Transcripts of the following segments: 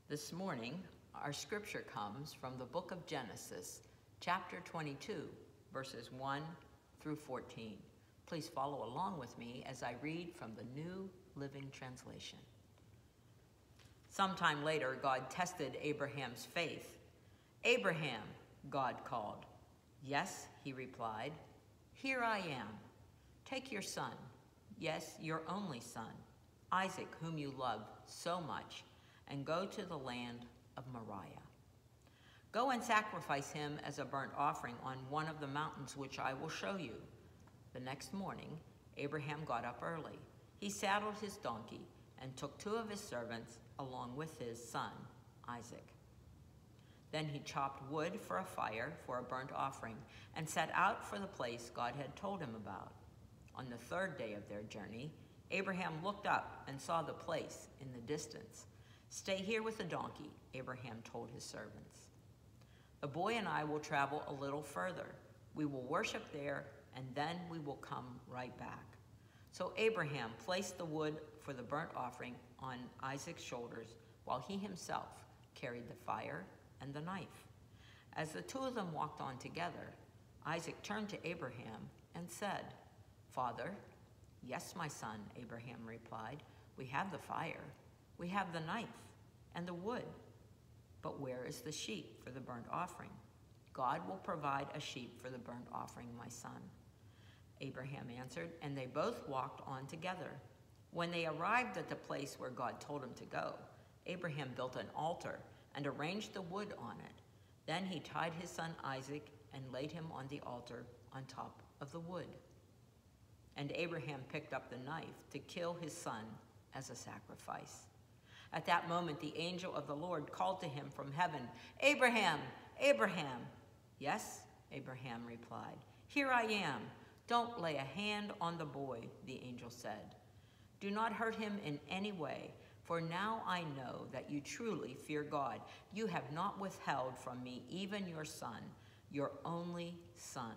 This morning, our scripture comes from the book of Genesis, chapter 22, verses 1 through 14. Please follow along with me as I read from the New Living Translation. Sometime later, God tested Abraham's faith. "Abraham," God called. "Yes," he replied. "Here I am. Take your son, yes, your only son, Isaac, whom you love so much, and go to the land of Moriah. Go and sacrifice him as a burnt offering on one of the mountains which I will show you." The next morning, Abraham got up early. He saddled his donkey and took 2 of his servants along with his son, Isaac. Then he chopped wood for a fire for a burnt offering and set out for the place God had told him about. On the 3rd day of their journey, Abraham looked up and saw the place in the distance. "Stay here with the donkey," Abraham told his servants. "The boy and I will travel a little further. We will worship there, and then we will come right back." So Abraham placed the wood for the burnt offering on Isaac's shoulders, while he himself carried the fire and the knife. As the 2 of them walked on together, Isaac turned to Abraham and said, "Father." "Yes, my son," Abraham replied. "We have the fire, we have the knife, and the wood. But where is the sheep for the burnt offering?" "God will provide a sheep for the burnt offering, my son," Abraham answered, and they both walked on together. When they arrived at the place where God told him to go, Abraham built an altar and arranged the wood on it. Then he tied his son Isaac and laid him on the altar on top of the wood. And Abraham picked up the knife to kill his son as a sacrifice. At that moment, the angel of the Lord called to him from heaven, "Abraham, Abraham." "Yes," Abraham replied. "Here I am." "Don't lay a hand on the boy," the angel said. "Do not hurt him in any way, for now I know that you truly fear God. You have not withheld from me even your son, your only son."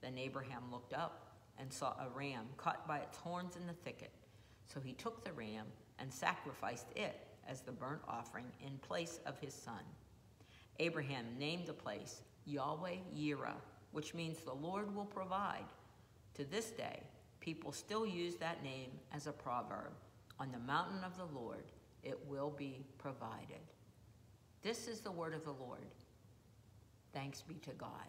Then Abraham looked up and saw a ram caught by its horns in the thicket. So he took the ram and sacrificed it as the burnt offering in place of his son. Abraham named the place Yahweh-Yireh, which means the Lord will provide. To this day, people still use that name as a proverb. On the mountain of the Lord, it will be provided. This is the word of the Lord. Thanks be to God.